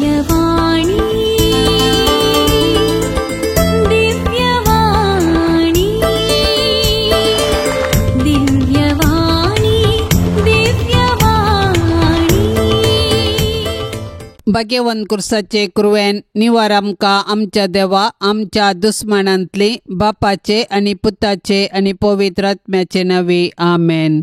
दिव्यवाणी दिव्यवाणी दिव्यवाणी दिव्यवाणी भाग्यवान कुर्साचे कृवेन निवार आमकां आमच्या देवा आमच्या दुस्मनांतली बापाचे आनी पुताचे आनी पवित्र आत्म्याचे नांवी आमेन.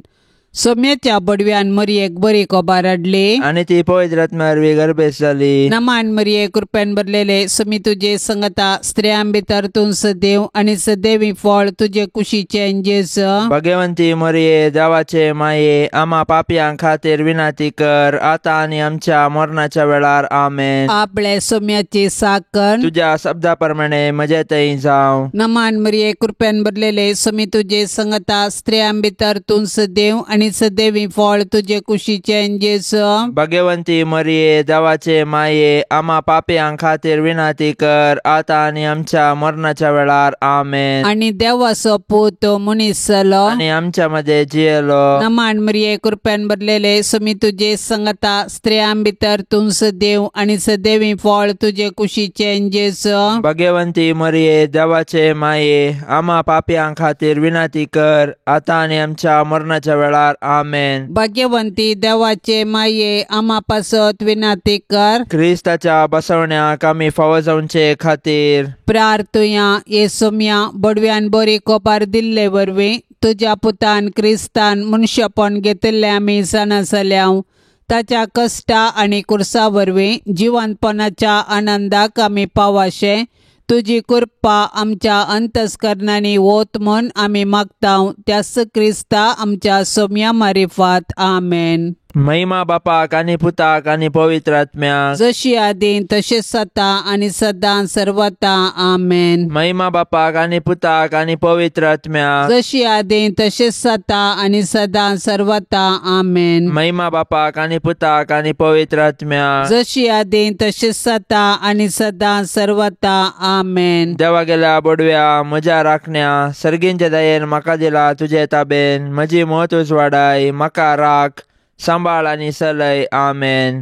सोम्याच्या बडव्यान मरियेक बरी कोबार हाडली आणि ती पवित्र आत्म्यावरवी गर्भेश जाली. नमान मरिये कृपेन भरलेले समी तुझे संगता स्त्रियां भितर तूं सदैव आणि सदैवी फळ तुझे कुशीचे अंजेस. भाग्यवंती मरिये देवाचे माये आम्हा पापयां खातीर विनाती कर आता आणि आमच्या मरणाच्या वेळार आमेन. आपले सोम्याची साकर तुझ्या शब्दा प्रमाणे म्हजे थंय जावं. नमान मरिये कृपेन भरलेले समी तुझे संगता स्त्रियां भितर तूं सदैव आणि सदैवी फळ तुझे कुशीचे अंजेस. भाग्यवंती मरिये देवाचे माये आम्हा पापयां खातीर विनाती कर आता आणि आमच्या मरणाच्या वेळार आमेन. आणि देवाचो पूत मनीस जालो आणि आमच्या मध्ये जियेलो. नमान मरिये कृपेन भरलेले समी तुझे संगता स्त्रियां भितर तूं सदैव आणि सदैवी फळ तुझे कुशीचे अंजेस. भाग्यवंती मरिये देवाचे माये आम्हा पापयां खातीर विनाती कर आता आणि आमच्या मरणाच्या वेळार आमेन. भाग्यवंती देवाचे माये आम्हा पासत विनाती कर ख्रिस्ताच्या बसवण्याक आमी फावो जावचे खातीर प्रार्थुया ये सोम्या बडव्यान बरी कोपार दिल्ले वरवीं तुझ्या पुतान क्रिस्तान मनुष्यपण घेतिल्ले आमी जाणा जाल्याव ताच्या कश्टा आनी कुर्सा वरवीं जिवंतपणाच्या आनंदाक आमी पावाशे तुजी कृपा आमच्या अंतस्करणांनी वोत म्हूण आमी मागताव त्यास क्रिस्ता आमच्या सोम्या मारिफात आमेन. महिमा बापाक आनी पुताक आनी पवित्र आत्म्याक जशी आदीं तशेंच जाता आनी सदां सर्वता आमेन. महिमा बापाक आनी पुताक आनी पवित्र आत्म्याक जशी आदीं तशेंच जाता आनी सदां सर्वता आमेन. महिमा बापाक आनी पुताक आनी पवित्र आत्म्याक जशी आदीं तशेंच जाता आनी सदां सर्वता आमेन. देवा गेल्या बडव्या म्हज्या राखण्या सर्गींच्या दयेन म्हाका दिला तुजे ताबेन म्हजी महत्वच वाडाय म्हाका राख सांबाळ आनी सलय आमेन.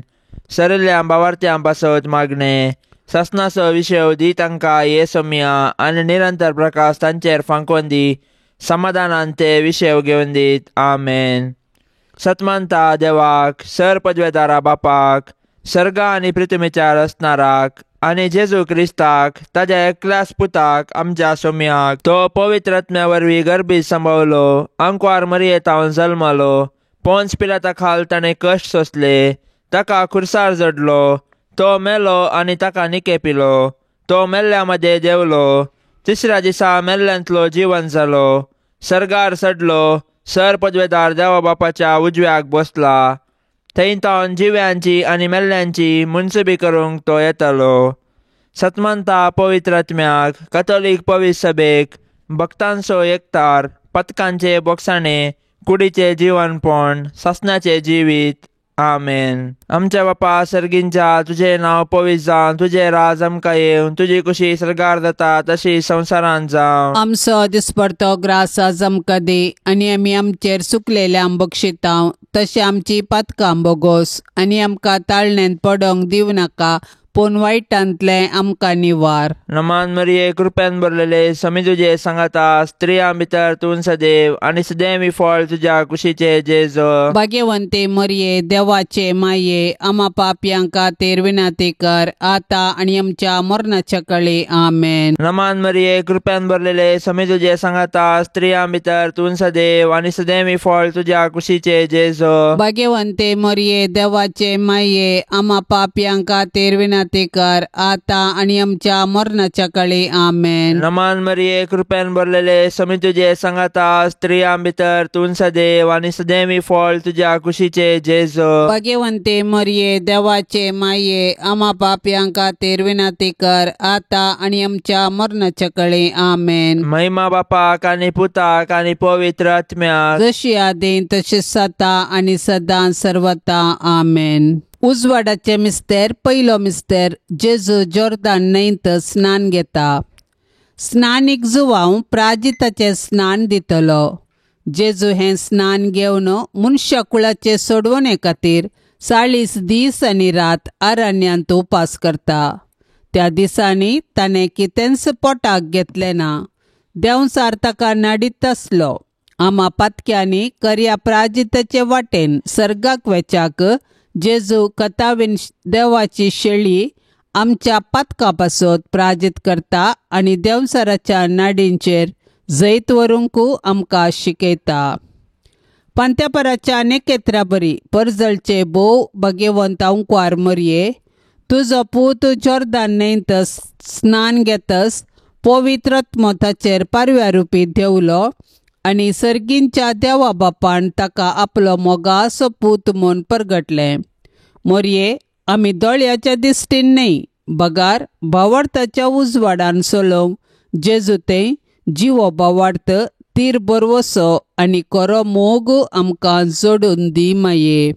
सरल्या भावार्थ्यां पासत मागणे ससनाचो विशय दी तांकां ये सोम्या आनी निरंतर प्रकाश तांचेर फांकोवन दी समाधानान ते विशय घेवन दीत आमेन. सतमंता देवाक सर पदवेदारा बापाक सर्गा आनी पृथ्वीच्यार असणाराक आनी जेजू क्रिस्ताक ताज्या एकल्याच पुताक आमच्या सोम्याक तो पवित्र आत्म्या वरवीं गर्भीत सांबाळलो अंकवार मरियेतावन जल्मलो पोंच पिलाता खाल ताणें कश्ट सोंसले ताका खुर्सार जडलो तो मेलो आनी ताका निकेपिलो तो मेल्ल्या मध्ये देवलो तिसऱ्या दिसा मेल्ल्यांतलो जिवन जालो सर्गार चडलो सर पदवेदार देवा बापाच्या उजव्याक बसला थंय तावन जिव्यांची आनी मेल्ल्यांची मुनसुबी करूंक तो येतलो. सतमंता पवित्र आत्म्याक कॅथोलीक पवित्र सभेक भक्तांचो एकतार पथकांचे बोगसाणे कुडीचे जीवनपण ससनाचे जिवीत आमेन. आमच्या बापा सर्गींच्या तुझे नाव पवित्र जावन तुझे राज आमकां येवन तुजी कुशी सर्गार जाता तशी संवसारांत जावं. आमचो दिसपडतो ग्रास आज आमकां दी आनी आमी आमचेर सुकलेल्यांक बक्षितांव तशें आमची पातकां बोगोस आनी आमकां ताळण्यांत पडोंक दिवं नाका पूण वायटांतले आमकां निवार. नमान मरिये कृपेन भरलेले समी तुजे सांगाता स्त्रियां भितर तूं सदैव आनी सदैवी फळ तुज्या कुशीचे जेजो. भाग्यवंते मरिये देवाचे माये आम्हा पापयां खातीर विनाती कर आता आनी आमच्या मरणाच्या कळी आमेन. नमान मरिये कृपेन भरलेले समी तुजे सांगाता स्त्रियां भितर तूं सदैव आनी सदैवी फळ तुज्या कुशीचे जेजो. भाग्यवंते मरिये देवाचे माये आम्हा पापयां खातीर विनाती कर आता आणि आमच्या मरणाच्या काळी आमेन. नमान मरिये कृपेन भरलेले समी तुजे सांगाता स्त्रियां भितर तूं सदैव आनी सदैवी फळ तुज्या कुशीचे जेजो. भाग्यवंते मरिये देवाचे माये आम्हा पापयां खातीर विनाती कर आता आणि आमच्या मरणाच्या काळी आमेन. महिमा बापाक आनी पुताक आनी पवित्र आत्म्याक जशी आदीं तशेंच जाता आनी सदां सर्वता आमेन. उजवाडाचे मिस्तेर पयलो मिस्तेर जेजू जॉर्दान न्हंयत स्नान घेता. स्नानीक जुवांव प्राजिताचे स्नान दितलो. जेजू हें स्नान घेवन मनुष्य कुळाचे सोडवणे खातीर 40 दीस आनी रात अरण्यांत उपास करता. त्या दिसांनी ताणें कितेंच पोटाक घेतलें ना. देंवसार ताका नाडीत आसलो. आमा पातक्यांनी करया प्राजिताचे वाटेन सर्गाक वेचाक जेजू कतावेन देवाची शेळी आमच्या पातकां पासत प्राजीत करता आनी देंवसाराच्या नाडींचेर जैत व्हरूंकू आमकां शिकयता. पांत्यापराच्या नेकेत्रा बरी परजळचे बोव भाग्यवंत अंकुआर मरये, तुजो पूत जॉर्दान न्हंयत स्नान घेतस पवित्रत्म ताचेर पारव्या रुपी देवलो आनी सर्गींच्या देवा बापान ताका आपलो मोगासो पूत म्हूण परगटलें. मरये, आमी दोळ्याच्या दिश्टीन न्हय, बगार भावार्थाच्या उजवाडान चलोवंक जेजू तें जिवो भावार्थ तीर बरवसो आनी खरो मोग आमकां जोडून दी माये.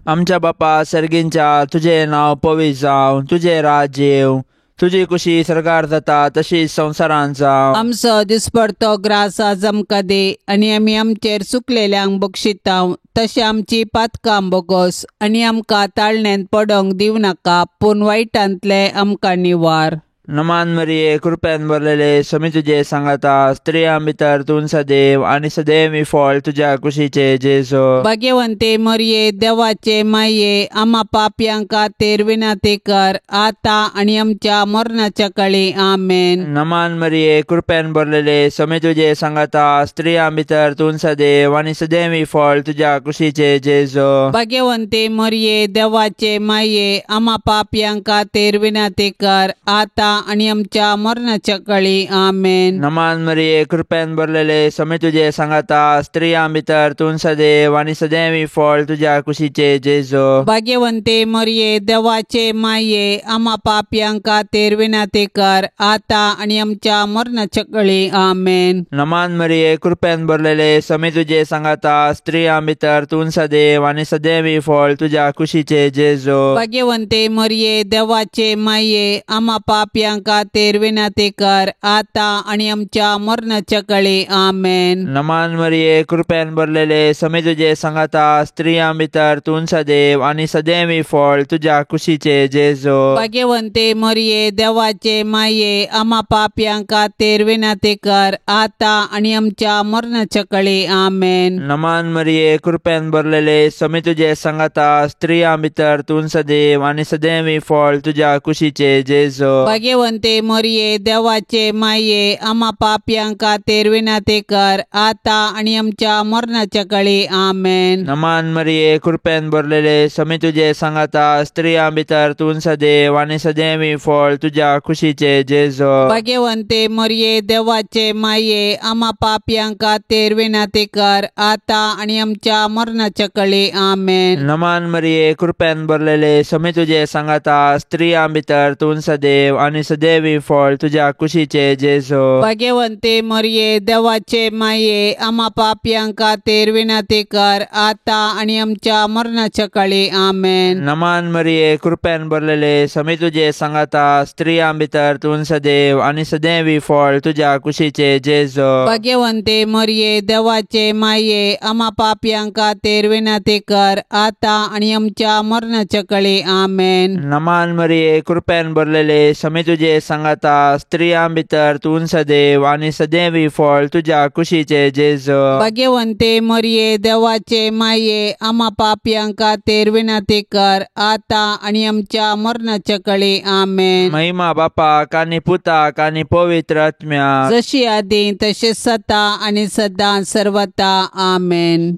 आमच्या बापा सर्गींच्या, तुझे नांव पवित्र जावं, तुझे राज येवं, तुजी कुशी सरकार जाता तशीच संवसारांत जावं. आमचो दिसपडतो ग्रास आज आमकां दे आनी आमी आमचेर चुकलेल्यांक बक्षितांव, तशें आमची पातकां बोगोस आनी आमकां ताळण्यांत पडोंक दिवं नाका, पूण वायटांतले आमकां निवार. नमान मरिये, कृपेन भरलेले समी तुजे सांगाता, स्त्रियां भितर तूं सदैव आनी सदैव फळ तुज्या कुशीचे जेजू. भाग्यवंते मरिये, देवाचे माये, आमा पापयांक खातीर विनंती कर, आतां आनी आमच्या मरणाच्या काळी आमेन. नमान मरिये, कृपेन भरलेले समी तुजे सांगाता, स्त्रियां भितर तूं सदैव आनी सदैव फळ तुज्या कुशीचे जेजू. भाग्यवंते मरिये, देवाचे माये, आमा पापयांक खातीर विनंती कर, आतां आनी आमच्या मरणाच्या काळी आमेन. नमान मरिये, कृपेन भरलेले समी तुजे सांगाता, स्त्रियां भितर तूं सदैव आनी सदैव फळ तुज्या कुशीचे जेजू. भाग्यवंते मरिये, देवाचे माये, आमा पापयांक खातीर विनंती कर, आतां आनी आमच्या मरणाच्या काळी आमेन. नमान मरिये, कृपेन भरलेले समी तुजे सांगाता, स्त्रियां भितर तूं सदैव आनी सदैव फळ तुज्या कुशीचे जेजू. भाग्यवंते मरिये, देवाचे माये, आमा पापयांक खातीर विनंती कर, आतां आनी आमच्या मरणाच्या काळी आमेन. नमान मरिये, कृपेन भरलेले समी तुजे सांगाता, स्त्रियां भितर तूं सदैव आनी सदैव फळ तुज्या कुशीचे जेजू. भाग्यवंते मरिये, देवाचे माये, आमा पापयांक खातीर विनंती कर, आतां आनी आमच्या मरणाच्या काळी आमेन. नमान मरिये, कृपेन भरलेले समी तुजे सांगाता, स्त्रियां भितर तूं सदैव आनी सदैव फळ तुज्या कुशीचे जेजू. भाग्यवंते मरिये, देवाचे माये, आमा पापयांक खातीर विनंती कर, आतां आनी आमच्या मरणाच्या काळी आमेन. नमान मरिये, कृपेन भरलेले समी तुजे सांगाता, स्त्रियां भितर तूं सदैव आनी सदैव फळ तुज्या कुशीचे जेजू. भाग्यवंते मरिये, देवाचे माये, आमा पापयांक खातीर विनंती कर, आतां आनी आमच्या मरणाच्या काळी आमेन. नमान मरिये, कृपेन भरलेले समी तुजे सांगाता, स्त्रियां भितर तूं सदैव आनी सदैव फळ तुज्या कुशीचे जेजू. भाग्यवंते मरिये, देवाचे माये, आमा पापयांक खातीर विनंती कर, आतां आनी आमच्या मरणाच्या काळी आमेन. नमान मरिये, कृपेन भरलेले समी तुजे सांगाता, स्त्रियां भितर तूं सदैव आनी सदैव फळ तुज्या कुशीचे जेजू. भाग्यवंते मरिये, देवाचे माये, आमा पापयांक खातीर विनंती कर, आतां आनी आमच्या मरणाच्या काळी आमेन. नमान मरिये, कृपेन भरलेले समी तुजे सांगाता, स्त्रियां भितर तूं सदैव आनी सदैव फळ तुज्या कुशीचे जेजू. भाग्यवंते मरिये, देवाचे माये, आमा पापयांक खातीर विनंती कर, आतां आनी आमच्या मरणाच्या काळी आमेन. महिमा बापाक आनी पुताक आनी पवित्र आत्म्या, जशी आदी तशें सता आनी सदां सर्वता आमेन.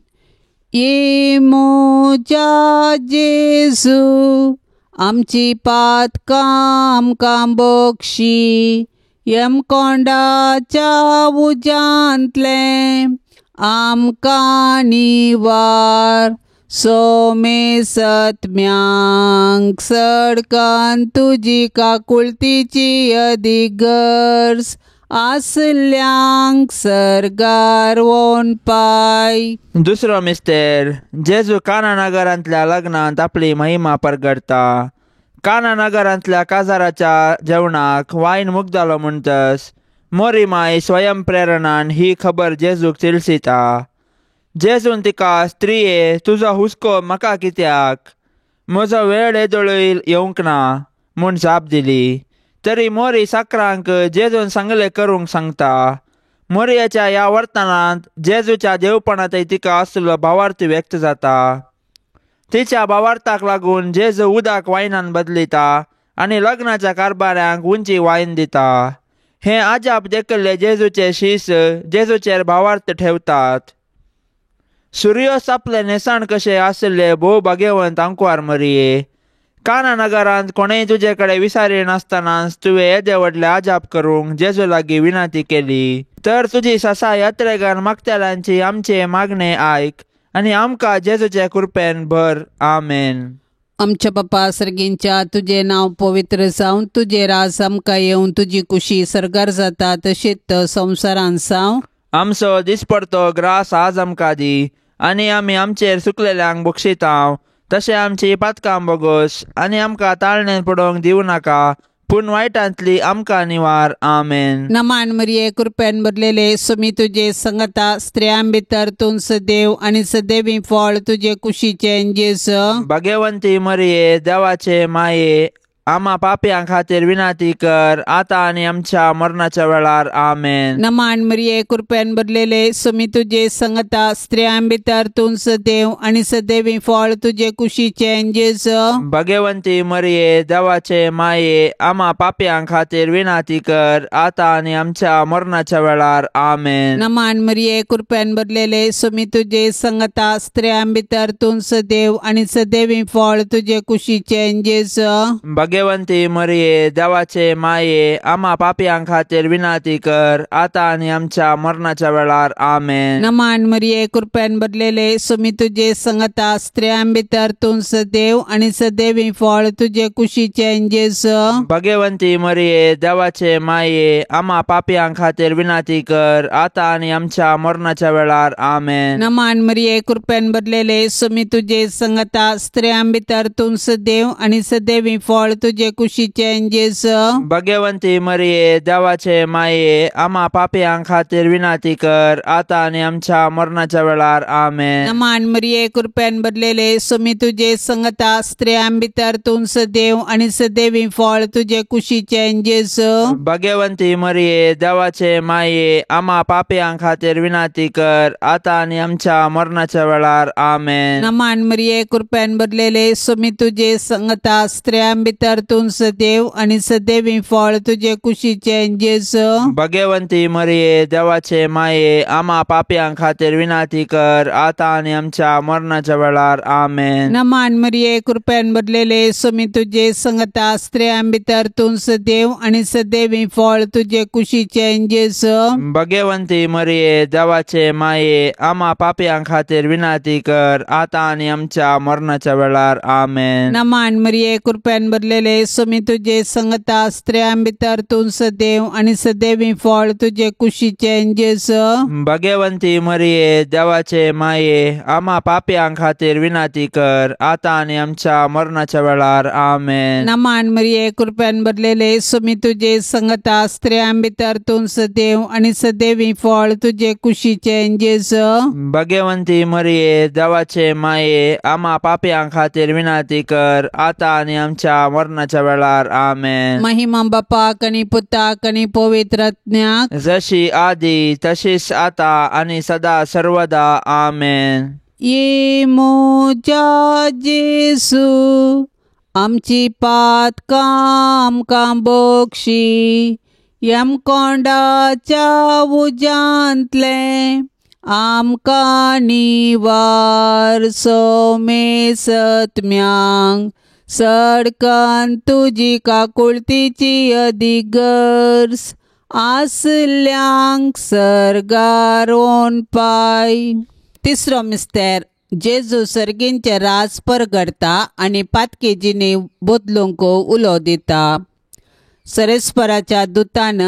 ये मोजा जेजू, आमची पातकां आमकां बक्षी, यमकोंडाच्या उजांतले आमकां निवार, सोमे सत्म्यांक सडकान तुजी काकुळतीची अधिगर्स, आसल्यांक सरगार वोन पाय. दुसरो मिस्तेर, जेजू काना नगरांतल्या लग्नांत आपली महिमा परगडता. काना नगरांतल्या काजाराच्या जेवणाक वायन मुगदालो म्हणटस मोरी माय स्वयं प्रेरणान ही खबर जेजूक तिलसिता. जेजून तिका स्त्रिये तुजो हुस्को म्हाका कित्याक, म्हजो वेळ येदोळूय येवंक ना म्हूण जाप दिली. तरी मोरी साकरांक जेजून सांगले करूंक सांगता. मोरयेच्या ह्या वर्तनांत जेजूच्या देवपणांतय तिका आसलो भावार्थ व्यक्त जाता. तिच्या भावार्थाक लागून जेजू उदक वायनान बदलिता आनी लग्नाच्या कारभाऱ्यांक उंची वायन दिता. हे आजाप देखले जेजूचे शिश्य जेजूचेर भावार्थ ठेवतात. सूर्योस आपले नेसाण कशे आसले भोव भाग्यवंत आंकवार मरिये, काना नगरांत कोणेय तुजे कडेन विचारी नासतनाच तुवें येदे व्हडले आजाप करूंक जेजू लागीं विनंती केली. तर तुजी ससा यात्रेकार मागतेल्यांची आमचे मागणे आयक आनी आमकां जेजूचे कृपेन भर. आमेन. आमच्या बापा सर्गींच्या तुझे नाव पवित्र जावन तुझे राज आमकां येवन तुजी कुशी सरगार जाता तशीच संवसारान जावं. आमचो दिसपडतो ग्रास आज आमकां दी आनी आमी आमचेर सुकलेल्यांक बक्षितांव. तशें आमची पातकां बोगोस आनी आमकां ताळणेन पडोवंक दिवं नाका, पूण वायटांतली आमकां निवार. आमेन. नमान मरिये कृपेन भरलेले सुमी तुझे संगता स्त्रियां भितर तूं सदैव आनी सदैवी फळ तुझे कुशीचे जेजू. भाग्यवंती मरिये देवाचे माये, आम्हा पापयां खातीर विनंती कर आता आनी आमच्या मरणाच्या वेळार. आमेन. नमान मरिये कृपेन भरलेले सुमी तुझे संगता स्त्रियां भितर तूं सदैव आनी सदैवी फळ तुझे कुशीचे जेजू. भाग्यवंती मरिये देवाचे माये, आम्हा पापयां खातीर विनंती कर आता आनी आमच्या मरणाच्या वेळार. आमेन. नमान मरिये कृपेन भरलेले सुमी तुझे संगता स्त्रियां भितर तूं सदैव आनी सदैवी फळ तुझे कुशीचे जेजू. भाग्यवंती मरिये देवाचे माये, आम्हा पापयां खातीर विनंती कर आता आनी आमच्या मरणाच्या वेळार. आमेन. नमान मरिये कृपेन भरलेले सुमी तुझे संगता स्त्रियां भितर तूं सदैव आनी सदैवी फळ तुझे कुशीचे जेजू. भाग्यवंती मरिये देवाचे माये, आम्हा पापयां खातीर विनंती कर आता आनी आमच्या मरणाच्या वेळार. आमेन. नमान मरिये कृपेन भरलेले सुमी तुझे संगता स्त्रियां भितर तूं सदैव आनी सदैवी फळ तुझे कुशीचे जेजू. भाग्यवंती मरिये देवाचे माये, आम्हा पापयां खातीर विनंती कर आता आनी आमच्या मरणाच्या वेळार. आमेन. नमान मरिये कृपेन भरलेले सुमी तुझे संगता स्त्रियां भितर तूं सदैव आनी सदैवी फळ तुझे कुशीचे जेजू. भाग्यवंती मरिये देवाचे माये, आम्हा पापयां खातीर विनंती कर आता आनी आमच्या मरणाच्या वेळार. आमेन. नमान मरिये कृपेन भरलेले सुमी तुझे संगता स्त्रियां भितर तूं सदैव आनी सदैवी फळ तुझे कुशीचे जेजू. भाग्यवंती मरिये देवाचे माये, आम्हा पापयां खातीर विनंती कर आता आनी आमच्या मरणाच्या वेळार. आमेन. नमान मरिये कृपेन भरलेले सुमी तुझे संगता स्त्रियां भितर तूं सदैव आनी सदैवी फळ तुझे कुशीचे जेजू. भाग्यवंती मरिये देवाचे माये, आम्हा पापयां खातीर विनंती कर आता आनी आमच्या मरणाच्या वेळार. आमेन. नमान मरिये कृपेन भरलेले सुमी तुझे संगता स्त्रियां भितर तूं सदैव आनी सदैवी फळ तुझे कुशीचे जेजू. भाग्यवंती मरिये देवाचे माये, आम्हा पापयां खातीर विनंती कर आता आनी आमच्या मरणाच्या वेळार. आमेन. नमान मरिये कृपेन भरलेले सुमी तुझे संगता स्त्रियां भितर तूं सदैव आनी सदैवी फळ तुझे कुशीचे जेजू. भाग्यवंती मरिये देवाचे माये, आम्हा पापयां खातीर विनंती कर आता आनी आमच्या मरणाच्या वेळार. आमेन. महिमा बापाक आनी पुताक आनी पवित्र आत्म्याक, जशी आदी तशीच आता आनी सदा सर्वदा. आमेन. ये मोजा जेजू आमची पातकां आमकां बक्षी, यम कोंडाच्या उजांतले आमकां निवार. सोमे सत्म्यांक सडकन तुजी काकुळतीची अधिगर्स, आसल्यांक सरगारोन पाय. तिसरो मिस्तेर जेजू सर्गींचे राज परगडता आनी पातकेजींनी बदलूंक उलो दिता. सरेस्पराच्या दुतान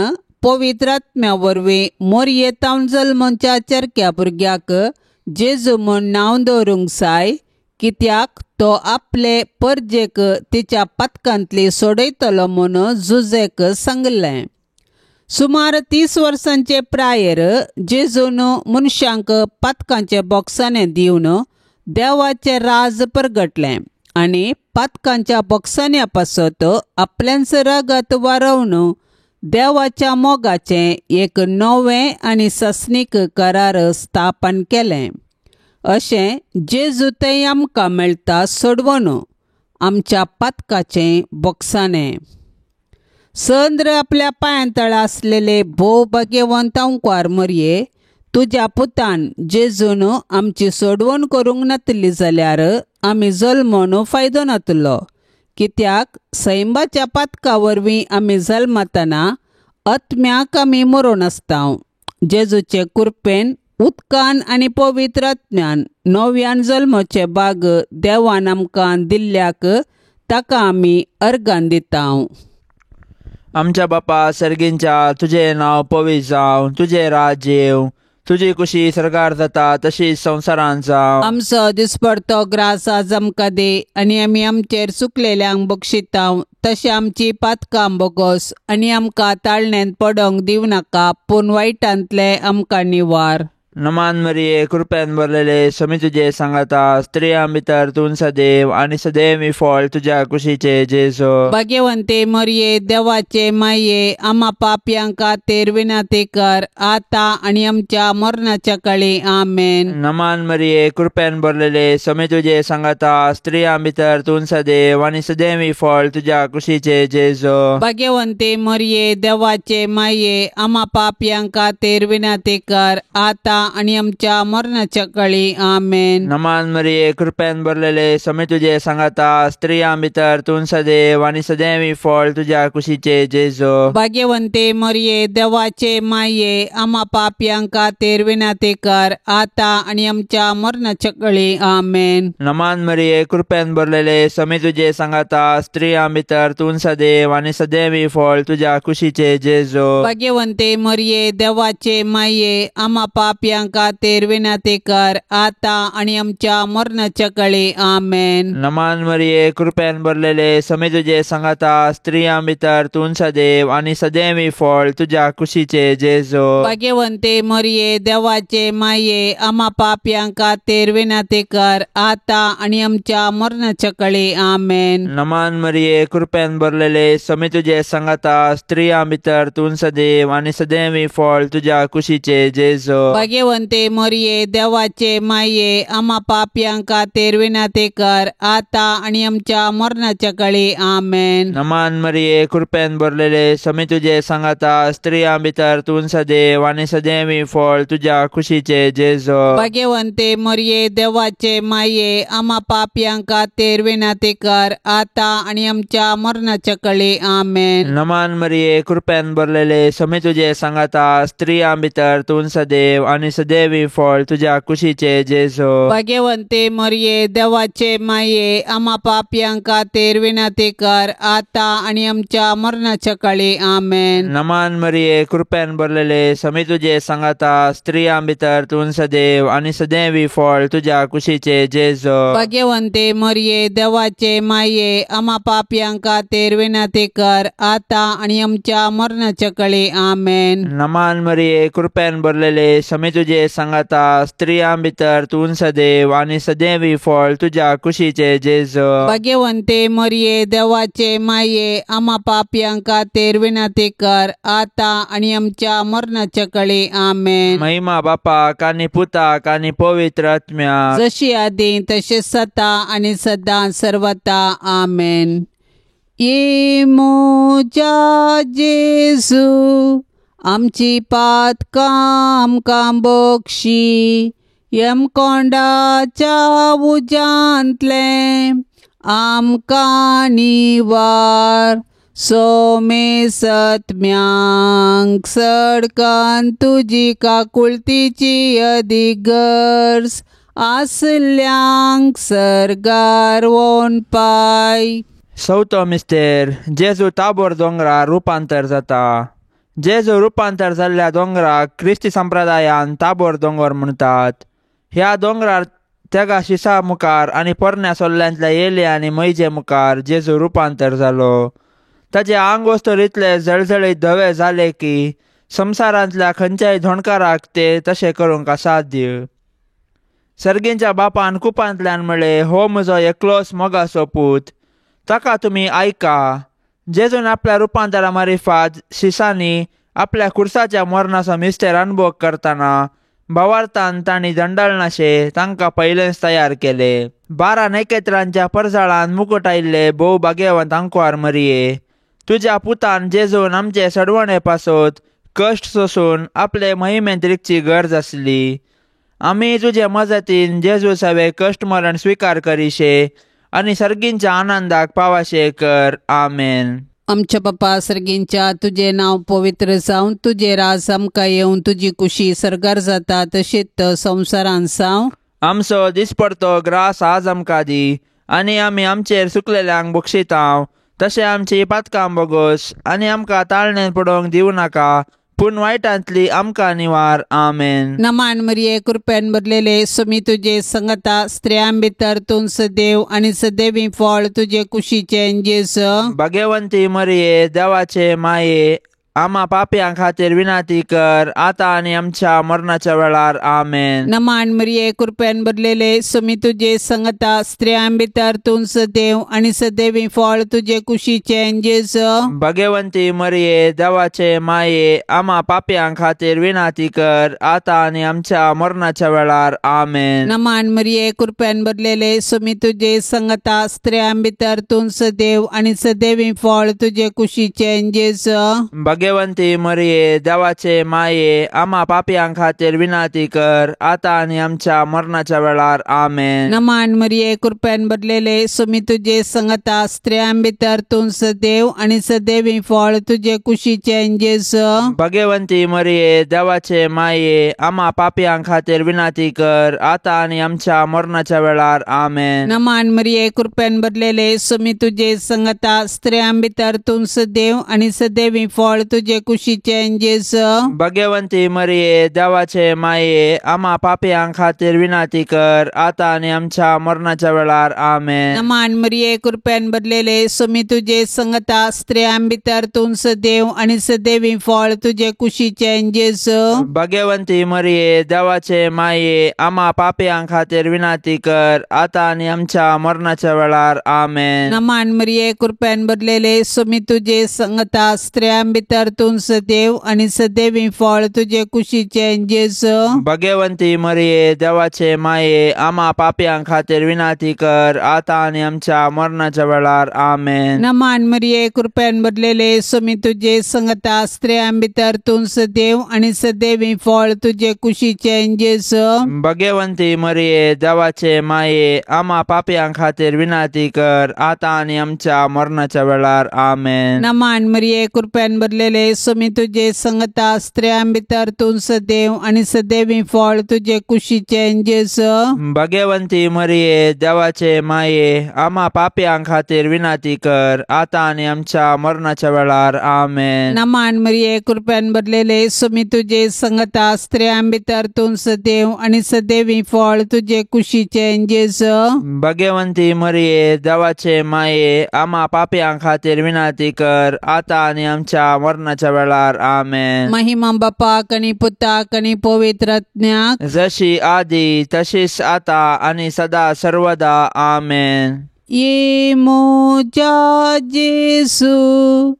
पवित्र आत्म्या वरवीं मोरये तावन जल्मच्या चरक्या भुरग्याक जेजू म्हूण नांव दवरूंक जाय, कित्याक तो आपले परजेक तिच्या पातकांतली सोडयतलो म्हूण जुजेक सांगलें. सुमार 30 वर्सांचे प्रायर जेजून मनशांक पातकांचे बॉक्साने दिवन देवाचे राज परगटले आणि पातकांच्या बॉक्सान्या पासत आपल्याच रगत वारवून देवाच्या मोगाचे एक नवे आणि सस्नीक करार स्थापन केले. अशें जेजू ते आमकां मेळटा सोडवून आमच्या पातकाचे बॉक्साने. संद्र आपल्या पांयांतळा आसलेले भोव भाग्यवंत अंकवार मरये, तुज्या पुतान जेजून आमची सोडवण करूंक नातली जाल्यार आमी जल्मोन फायदो नातलो. कित्याक सैमाच्या पातका वरवीं आमी जल्मतना आत्म्याक आमी मरून आसता. जेजूचे कृपेन उदकान आनी पवित्र आत्म्यान नव्यान जल्माचे भाग देवान आमकां दिल्ल्याक ताका आमी अर्गान दिता. आमच्या बापा सर्गींच्या, तुझे नाव पवित्र जावं, तुझे राज्य येवं, तुजी कुशी सरकार जाता तशीच संवसारांत जावं. आमचो दिसपडतो ग्रास आज आमकां दे आनी आमी आमचेर चुकलेल्यांक बक्षिता तशें आमची पातकां बोगोस आनी आमकां ताळण्यांत पडोंक दिवं नाका, पूण वायटांतले आमकां निवार. नमान मरिये, कृपेन भरलेले, स्वामी तुजे सांगाता, स्त्रियां भितर तूं सदैव आनी सदैव फळ तुज्या कुशीचे जेजू. भाग्यवंते मरिये, देवाचे माये, आम्हा पापयांक खातीर विनंती कर, आता आनी आमच्या मरणाच्या काळी. आमेन. नमान मरिये, कृपेन भरलेले, स्वामी तुजे सांगाता, स्त्रियां भितर तूं सदैव आनी सदैव फळ तुज्या कुशीचे जेजू. भाग्यवंते मरिये, देवाचे माये, आम्हा पापयांक खातीर विनंती कर, आता आणि आमच्या मरणाच्या काळी. आमेन. नमान मरिये, कृपेन भरलेले, स्वामी तुजे सांगाता, स्त्रियां भितर तूं सदैव आनी सदैव फळ तुज्या कुशीचे जेजू. भाग्यवंते मरिये, देवाचे माये, आम्हा पापयांक खातीर विनंती कर, आता आणि आमच्या मरणाच्या काळी. आमेन. नमान मरिये, कृपेन भरलेले, स्वामी तुजे सांगाता, स्त्रियां भितर तूं सदैव आनी सदैव फळ तुज्या कुशीचे जेजू. भाग्यवंते मरिये, देवाचे माये, आम्हा पापयांक खातीर विनंती कर, आता आणि आमच्या मरणाच्या काळी. आमेन. नमान मरिये, कृपेन भरलेले, स्वामी तुजे सांगाता, स्त्रियां भितर तूं सदैव आनी सदैव फळ तुज्या कुशीचे जेजू. भाग्यवंते मरिये, देवाचे माये, आम्हा पापयांक खातीर विनंती कर, आता आणि आमच्या मरणाच्या काळी. आमेन. नमान मरिये, कृपेन भरलेले, स्वामी तुजे सांगाता, स्त्रियां भितर तूं सदैव आनी सदैव फळ तुज्या कुशीचे जेजू. भाग्यवंते मरिये, देवाचे माये, आम्हा पापयांक खातीर विनंती कर, आता आणि आमच्या मरणाच्या काळी. आमेन. नमान मरिये, कृपेन भरलेले, स्वामी तुजे सांगाता, स्त्रियां भितर तूं सदैव आनी सदैव फळ तुज्या कुशीचे जेजू. भाग्यवंते मरिये, देवाचे माये, आम्हा पापयांक खातीर विनंती कर, आता आणि आमच्या मरणाच्या काळी. आमेन. नमान मरिये, कृपेन भरलेले, स्वामी तुजे सांगाता, स्त्रियां भितर तूं सदैव आनी सदैव फळ तुज्या कुशीचे जेजू. भाग्यवंते मरिये, देवाचे माये, आम्हा पापयांक खातीर विनंती कर, आता आणि आमच्या मरणाच्या काळी. आमेन. नमान मरिये, कृपेन भरलेले, स्वामी तुजे सांगाता, स्त्रियां भितर तूं सदैव आनी सदैव फळ तुज्या कुशीचे जेजू. भाग्यवंते मरिये, देवाचे माये, आम्हा पापयांक खातीर विनंती कर, आता आणि आमच्या मरणाच्या काळी. आमेन. नमान मरिये, कृपेन भरलेले, स्वामी तुजे सांगाता, स्त्रियां भितर तूं सदैव आनी सदैव फळ तुज्या कुशीचे जेजू. भाग्यवंते मरिये, देवाचे माये, आम्हा पापयांक खातीर विनंती कर, आता आणि आमच्या मरणाच्या काळी. आमेन. महिमा बापाक आनी पुताक आनी पवित्र आत्म्या, जशी आदी तशेंच सता आणि सदां सर्वता. आमेन. ये मोजा जेजू, आमची पातकां आमकां बक्षी, यमकोंडाच्या उजांतले आमकां निवार, सोमे सत्म्यांक सडकान तुजी काकुळतीची अधिगर्ज, आसल्यांक सरगार वोन पाय. चवथो मिस्तेर, जेजू ताबोर दोंगरार रुपांतर जाता. जेजू रुपांतर जाल्ल्या दोंगराक क्रिस्ती संप्रदायान ताबोर दोंगर म्हणटात. ह्या दोंगरार तेगा शिसा मुखार आनी पोरण्या सोल्ल्यांतल्या येले आनी मैजे मुखार जेजू रुपांतर जालो. ताचे आंग वस्तूर इतले जळजळीत धवे जाले की संवसारांतल्या खंयच्याय धोणकाराक ते तशें करूंक साथ दिय. सर्गेंच्या बापान कुपांतल्यान म्हणले, हो म्हजो एकलोच मोगाचो पूत, ताका तुमी आयका. जेजून आपल्या रुपांतरा मारिफात शिसांनी आपल्या खुर्साच्या मरणाचो मिस्टेर अनुभव करतना भावार्थान तांणी दंडाळनाशे तांकां पयलेंच तयार केले. 12 नखेत्रांच्या परजाळान मुकुट आयिल्ले भोव भाग्यवंत आंकवार मरिये, तुज्या पुतान जेजून आमचे सडवणे पासत कश्ट सोसून आपले महिमेंत रिकची गरज आसली. आमी तुजे मजतीन जेजू सवे कश्ट मरण स्विकार करीशे आनी सर्गींच्या आनंदाक पावाशे कर. आमेन. आमच्या बापा सर्गींच्या, तुझे नाव पवित्र जावन तुझे राज आमकां येवन तुजी कुशी सरगार जाता तशीच संवसारान जावं. आमचो दिसपडतो ग्रास आज आमकां दी, आनी आमी आमचेर सुकलेल्यांक बक्षितांव. तशें आमची पातकां बोगोस आनी आमकां ताळणेन पडोवंक दिवं नाका, पूण वायटांतली आमकां निवार. आमेन. नमान मरिये, कृपेन भरलेले सुमी तुझे संगता स्त्रियां भितर तूं सदैव आनी सदैवी फळ तुझे कुशीचे जेजू. भाग्यवंती मरिये, देवाचे माये, आम्हा पाप्यां खातीर विनाती कर, आता आनी आमच्या मरणाच्या वेळार. आमेन. नमान मरिये, कृपेन भरलेले सुमी तुझे संगता स्त्रियां भितर तूं सदैव आनी सदैवी फळ तुझे कुशीचे जेजू. भाग्यवंती मरिये, देवाचे माये, आम्हा पाप्यां खातीर विनाती कर, आता आनी आमच्या मरणाच्या वेळार. आमेन. नमान मरिये, कृपेन भरलेले सुमी तुझे संगता स्त्रियां भितर तूं सदैव आनी सदैवी फळ तुझे कुशीचे जेजू. भाग्यवंती मरिये, देवाचे माये, आम्हा पाप्यां खातीर विनाती कर, आता आनी आमच्या मरणाच्या वेळार. आमेन. नमान मरिये, कृपेन भरलेले सुमी तुझे संगता स्त्रियां भितर तूं सदैव आनी सदैवी फळ तुझे कुशीचे जेजू. भाग्यवंती मरिये, देवाचे माये, आम्हा पाप्यां खातीर विनाती कर, आता आनी आमच्या मरणाच्या वेळार. आमेन. नमान मरिये, कृपेन भरलेले सुमी तुझे संगता स्त्रियां भितर तूं सदैव आनी सदैवी फळ तुझे कुशीचे जेजू. भाग्यवंती मरिये, देवाचे माये, आम्हा पाप्यां खातीर विनाती कर, आता आनी आमच्या मरणाच्या वेळार. आमेन. नमान मरिये, कृपेन भरलेले सुमी तुझे संगता स्त्रियां भितर तूं सदैव आनी सदैवी फळ तुझे कुशीचे जेजू. भाग्यवंती मरिये, देवाचे माये, आम्हा पाप्यां खातीर विनाती कर, आता आनी आमच्या मरणाच्या वेळार. आमेन. नमान मरिये, कृपेन भरलेले सुमी तुझे संगता स्त्रियां भितर तूं सदैव आनी सदैवी फळ तुझे कुशीचे जेजू. भाग्यवंती मरिये, देवाचे माये, आम्हा पाप्यां खातीर विनाती कर, आता आनी आमच्या मरणाच्या वेळार. आमेन. नमान मरिये, कृपेन भरलेले सुमी तुझे संगता स्त्रियां भितर तूं सदैव आनी सदैवी फळ तुझे कुशीचे जेजू. भाग्यवंती मरिये, देवाचे माये, आम्हा पाप्यां खातीर विनाती कर, आता आनी आमच्या मरणाच्या वेळार. आमेन. नमान मरिये, कृपेन भरलेले सुमी तुझे संगता स्त्रियां भितर तूं सदैव आनी सदैवी फळ तुझे कुशीचे जेजू. भाग्यवंती मरिये, देवाचे माये, आम्हा पाप्यां खातीर विनाती कर, आता आनी आमच्या मरणाच्या वेळार. आमेन. नमान मरिये, कृपेन भरलेले सुमी तुझे संगता स्त्रियां भितर तूं सदैव आनी सदैवी फळ तुझे कुशीचे जेजू. भाग्यवंती मरिये, देवाचे माये, आम्हा पाप्यां खातीर विनाती कर, आता आनी आमच्या मरणाच्या वेळार. आमेन. महिमा बापाक आनी पुताक आनी पवित्र आत्म्याक, जशी आदी तशीच आता आनी सदा सर्वदा. आमेन. ये मोजा जेजू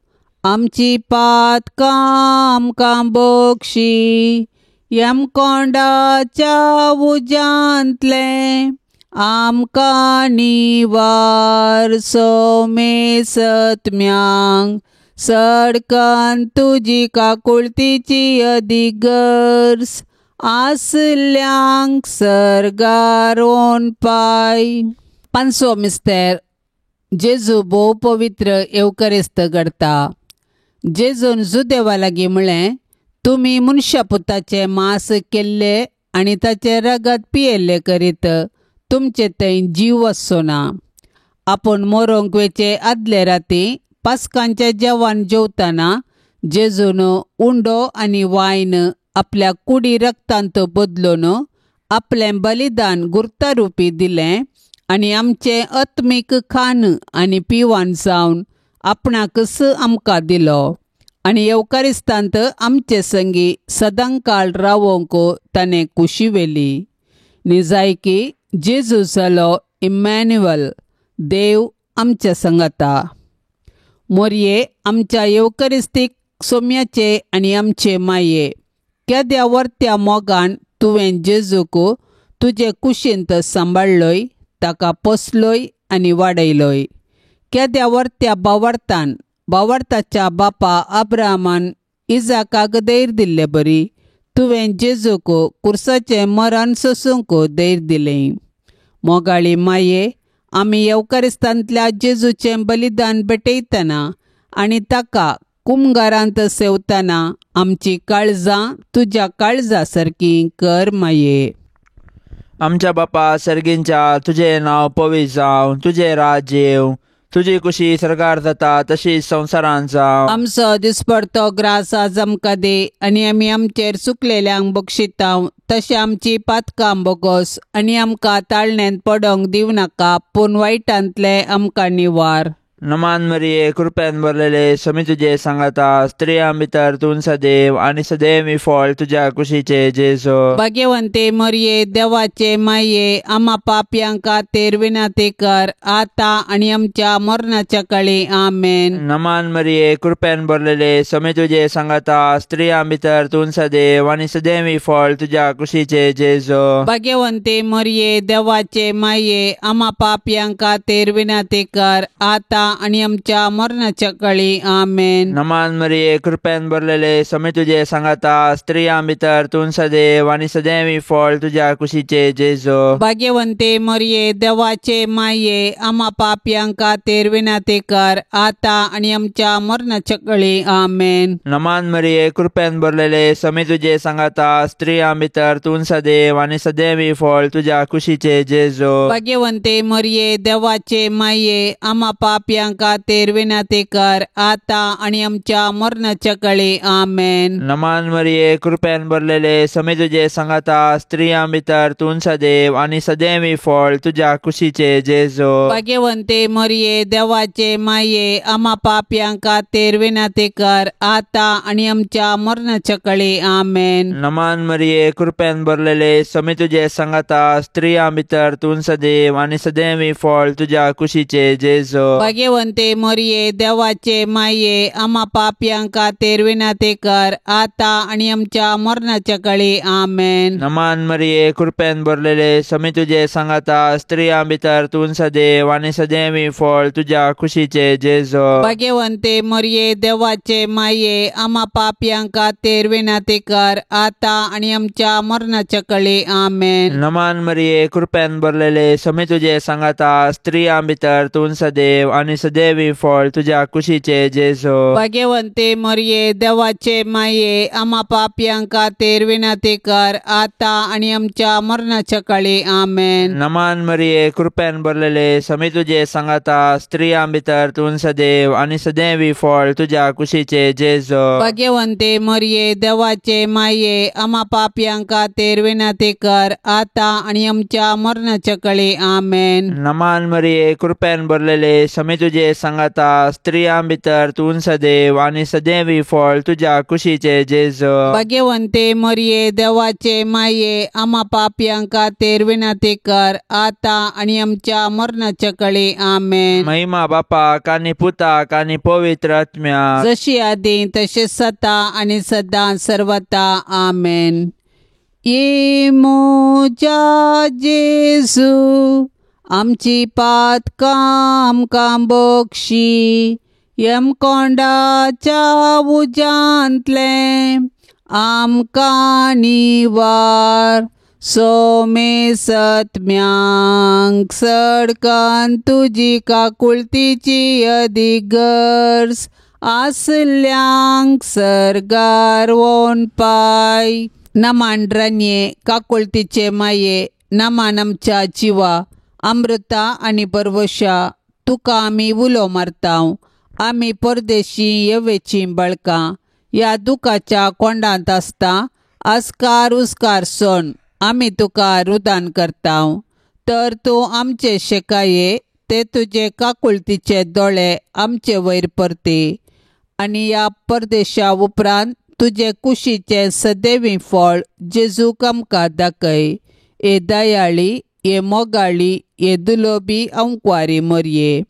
आमची पातकां आमकां बक्षी, यम कोंडाच्या उजांतले आमकां निवार. सोमे सत्म्यांक सडकान तुजी काकुळतीची अधिगर्स, आसल्यांक सरगारोन पाय. 5वो मिस्तेर, जेजू भोव पवित्र एवकरेस्त घडता. जेजून जुदेवा लागीं म्हळें, तुमी मनशा पुताचे मांस केल्ले आनी ताचे रगत पियेल्ले करीत तुमचे थंय जीव वचचो ना. आपूण मरोंक वेचे आदले राती पास्कांच्या जेवण जेवतना जेजून उंडो आनी वायन आपल्या कुडी रक्तांत बदलून आपलें बलिदान गुर्तारुपी दिलें आनी आमचें आत्मीक खाण आनी पिवान जावन आपणाकच आमकां दिलो. आनी येवकारिस्तांत आमचे संगी सदांकाळ रावोंक ताणें कुशी वेली. निजायकी जेजू जालो इमॅन्युअल, देव आमच्या संगता. मोरये आमच्या येवकारिस्तीक सोम्याचे आनी आमचे माये, केद्या वर्त्या मोगान तुवें जेजूक तुजे कुशींत सांबाळलोय, ताका पोसलोय आनी वाडयलोय. केद्या वर्त्या बावार्थाच्या बापा अब्राहमान इजाकाक दैर दिल्ले बरी, तुवें जेजूक कुर्साचें मरण सोसूंक दैर दिलें. मोगाळी माये, आमी येवकारिस्तांतल्या जेजूचें बलिदान भेटयतना आनी ताका कुमगारांत सेवतना आमची काळजां तुज्या काळजा सारकीं कर माये. आमच्या बापा सर्गींच्या, तुझे नांव पवित्र जावं, तुझे राज येवं, तुजी कुशी सरकार जाता तशीच संवसारांत जावं. आमचो दिसपडतो ग्रास आज आमकां दे, आनी आमी आमचेर चुकलेल्यांक बक्षितांव, तशें आमची पातकां बोगोस आनी आमकां ताळण्यांत पडोंक दिव नाका, पूण वायटांतले आमकां निवार. नमान मरिये, कृपेन भरलेले, समी तुजे सांगाता, स्त्रियां भितर तूं सदैव आनी सदैव फळ तुज्या कुशीचे जेजू. भाग्यवंते मरिये, देवाचे माये, आम्हा पापयांक खातीर विनंती कर, आता आनी आमच्या मरणाच्या काळी आमेन. नमान मरिये, कृपेन भरलेले, समी तुजे सांगाता, स्त्रियां भितर तूं सदैव आनी सदैव फळ तुज्या कुशीचे जेजू. भाग्यवंते मरिये, देवाचे माये, आम्हा पापयांक खातीर विनंती कर, आता आणि आमच्या मरणाच्या काळी आमेन. नमान मरिये, कृपेन भरलेले, समी तुजे सांगाता, स्त्रियां भितर तूं सदैव आनी सदैव फळ तुज्या कुशीचे जेजू. भाग्यवंते मरिये, देवाचे माये, आम्हा पापयांक खातीर विनंती कर, आता आणि आमच्या मरणाच्या काळी आमेन. नमान मरिये, कृपेन भरलेले, समी तुजे सांगाता, स्त्रियां भितर तूं सदैव आनी सदैव फळ तुज्या कुशीचे जेजू. भाग्यवंते मरिये, देवाचे माये, आम्हा पापयांक खातीर विनंती कर, आता आणि आमच्या मरणाच्या काळी आमेन. नमान मरिये, कृपेन भरलेले, समी तुजे सांगाता, स्त्रियां भितर तूं सदैव आनी सदैव फळ तुज्या कुशीचे जेजू. भाग्यवंते मरिये, देवाचे माये, आम्हा पापयांक खातीर विनंती कर, आता आणि आमच्या मरणाच्या काळी आमेन. नमान मरिये, कृपेन भरलेले, समी तुजे सांगाता, स्त्रियां भितर तूं सदैव आनी सदैव फळ तुज्या कुशीचे जेजू. भाग्यवंते मरिये, देवाचे माये, आम्हा पापयांक खातीर विनंती कर, आता आणि आमच्या मरणाच्या काळी आमेन. नमान मरिये, कृपेन भरलेले, समी तुजे सांगाता, स्त्रियां भितर तूं सदैव आनी सदैव फळ तुज्या कुशीचे जेजू. भाग्यवंते मरिये, देवाचे माये, आम्हा पापयांक खातीर विनंती कर, आता आणि आमच्या मरणाच्या काळी आमेन. नमान मरिये, कृपेन भरलेले, समी तुजे सांगाता, स्त्रियां भितर तूं सदैव आनी सदैव फळ तुज्या कुशीचे जेजू. भाग्यवंते मरिये, देवाचे माये, आम्हा पापयांक खातीर विनंती कर, आता आणि आमच्या मरणाच्या काळी आमेन. नमान मरिये, कृपेन भरलेले, समी तुजे सांगाता, स्त्रियां भितर तूं सदैव आनी सदैव फळ तुज्या कुशीचे जेजू. भाग्यवंते मरिये, देवाचे माये, आम्हा पापयांक खातीर विनंती कर, आता आणि आमच्या मरणाच्या काळी आमेन. नमान मरिये, कृपेन भरलेले, समी तुजे सांगाता, स्त्रियां भितर तूं सदैव आनी सदैव फळ तुज्या कुशीचे जेजू. भाग्यवंते मरिये, देवाचे माये, आम्हा पापयांक खातीर विनंती कर, आता आणि आमच्या मरणाच्या काळी आमेन. महिमा बापाक आनी पुताक आनी पवित्र आत्म्या, जशी आदी तशें सता आणि सदां सर्वता आमेन. ये मोजा जेजू, आमची पातकां आमकां बक्षी, यम कोंडाच्या उजांतले आमकां निवार. सोमे सत्म्यांक सडकान तुजी काकुळतीची अधिगर्स, आसल्यांक सरगार वोन पाय. नमांड्रान्ये, काकुळतीचे माये, नमान आमच्या जिवा, अमृता आनी परवशा, तुका आमी उलो मारतांव. आमी परदेशी येवेची बळकां, ह्या दुखाच्या कोंडांत आसता, आस्कार उस्कार सोण आमी तुका रुदान करतांव. तर तूं आमचे शेकाये, ते तुजे काकुळतीचे दोळे आमचे वयर परते, आनी ह्या परदेशा उपरांत तुजे कुशीचे सदैवी फळ जेजूक आमकां दाखय. ए दयाळी, ए मोगाळी, ए दुलोबी अंकवारी मरये.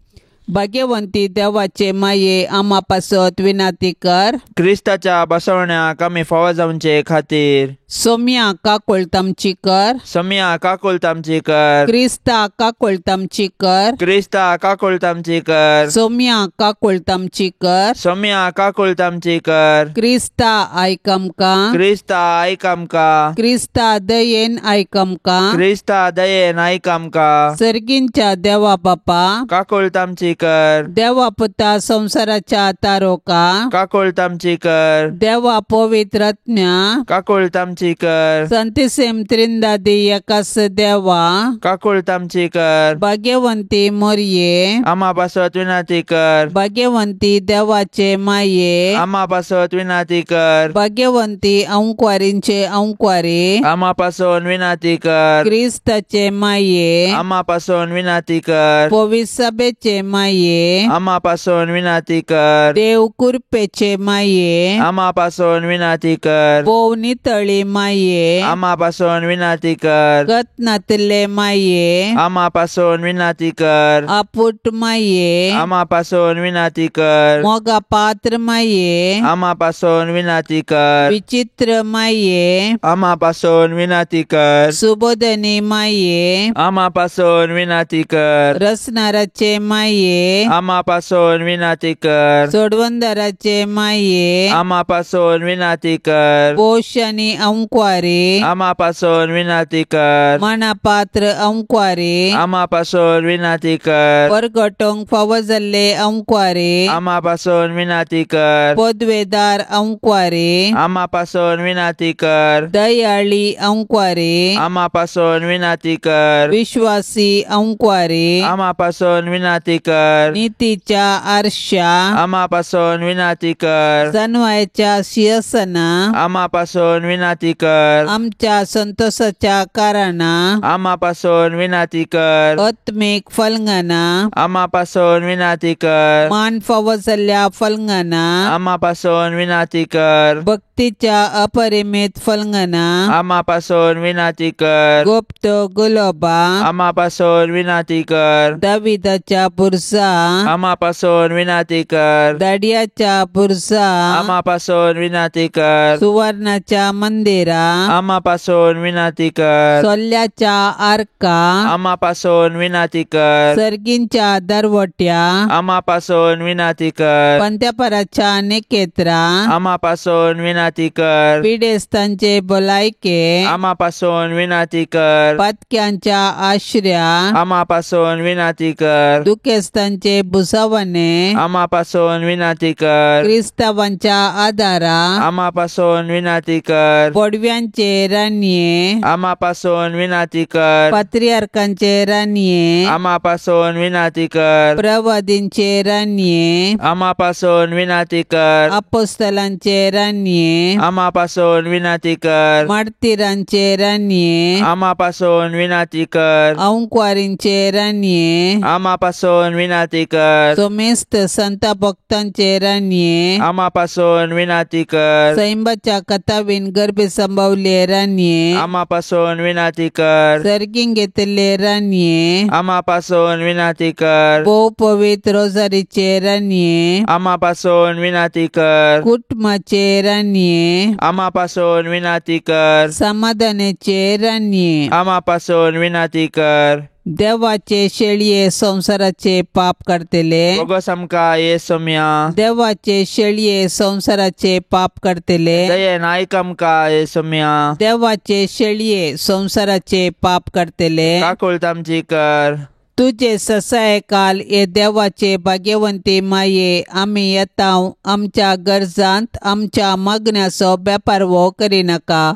भाग्यवंती देवाचे माये आमा पासत विनाती कर. क्रिस्ताच्या बसवण्याक आमी फावो जावचे खातीर सोम्या काकोळतामची कर. सम्या काकोळतामची कर. क्रिस्ता काकोळतामची कर. क्रिस्ता काकोळतामची कर. सोम्या काकोळतामची कर. सम्या काकोळतामची कर. क्रिस्ता आयक आमकां. क्रिस्ता आयक आमकां. क्रिस्ता दयेन आयक आमकां. क्रिस्ता दयेन आयक आमकां. सर्गींच्या देवा बापा, काकोळतामची कर. देवा पुता संसाराच्या तारोका, काकोळतामची कर. देवा पवित्रज्ञा, काकोळतामची कर. संतिसेम त्रिंदादी एकास देवा, काकोळतामची कर. भाग्यवंती मरये. आमा पासत विनाती कर. भाग्यवंती देवाचे माये. आमा पासत विनाती कर. भाग्यवंती अंकवारींचे अंकवारी. आमा पासून विनाती कर. क्रिस्ताचे माये. आमा पासून विनाती कर. पवित्र सभेचे माये. आमा पासून विनाती कर. देव कुरपेचे माये. आमा पासून विनाती कर. बोव नितळी माये. आमा पासून विनाती कर. गतनातले माये. आमा पासून विनाती कर. आपुट माये. आमा पासून विनाती कर. मोगा पात्र माये. आमा पासून विनाती कर. विचित्र माये. आमा पासून विनाती कर. सुबोधनी माये. आमा पासून विनाती कर. रसनाराचे माये. आमा पासून विनाती कर. सोडवंदराचे माये. आमा पासून विनाती कर. पोषणी अंकवारी. आमा पासून विनाती कर. मनापात्र अंकवारी. आमा पासून विनाती कर. परगटोंक फावो जाल्ले अंकवारी. आमा पासून विनाती कर. पदवेदार अंकवारी. आमा पासून विनाती कर. दयाळी अंकवारी. आमा पासून विनाती कर. विश्वासी अंकवारी. आमा पासून विनाती कर. नीतीच्या आरशा. आमा पासून विनाती कर. सन्मायाच्या सिंहासना. आमा पासून विनाती कर. आमच्या संतोषाच्या कारणा. आमा पासून विनाती कर. आत्मिक फलंगाना. आमा पासून विनाती कर. मान फावो जाल्ल्या फलंगाना. आमा पासून विनाती कर. भक्तीच्या अपरिमित फलंगाना. आमा पासून विनाती कर. गुप्त गुलाबा. आमा पासून विनाती कर. दाविदाच्या बुरसा. आमा पासून विनाती कर. दाडियाच्या बुरसा. आमा पासून विनाती कर. सुवर्णाच्या मंदिरा. आमा पासून विनाती कर. सोल्ल्याच्या आर्का. आमा पासून विनाती कर. सर्गींच्या दरवट्या. आमा पासून विनाती कर. पंत्यापराच्या नेकेत्रा. आमा पासून विनाती कर. पिडेस्तांचे भलायके. आमा पासून विनाती कर. पातक्यांच्या आश्र्या. आमा पासून विनाती कर. दुखेस्तांचे बुसावणे. आमा पासून विनाती कर. क्रिस्तावांच्या आदारा. आमा पासून विनाती कर. पडव्यांचे रान्ये. आमा पासून विनाती कर. पात्रियार्कांचे रान्ये. आमा पासून विनाती कर. प्रवादींचे रान्ये. आमा पासून विनाती कर. अपोस्तलांचे रान्ये. आमा पासून विनाती कर. मार्तिरांचे रान्ये. आमा पासून विनाती कर. अंकवारींचे रान्ये. आमा पासून विनाती कर. सोमेस्त संत भक्तांचे रान्ये. आमा पासून विनाती कर. सैंबाच्या कथावीन गर्भे संभवले रान्ये. आमा पासून विनाती कर. सर्गीं घेतले रान्ये. आमा पासून विनाती कर. भोव पवित्र रोजारीचे रान्ये. आमा पासून विनाती कर. कुटुंबाचे रान्ये. आमा पासून विनाती कर. समाधानाचे रान्ये. आमा पासून विनाती कर. देवाचे शेळये संसाराचे पाप करतले. बोगस आमकां येसुम्या. देवाचे शेळये संसाराचे पाप करतले. दयेन आयक आमकां येसुम्या. देवाचे शेळये संसाराचे पाप करतले. काकोळतामची कर. तुझे ससाय काल ये देवाचे भाग्यवंती माये आम्ही येताव. आमच्या गरजांत आमच्या मागण्याचो बेपारवो करिनाका.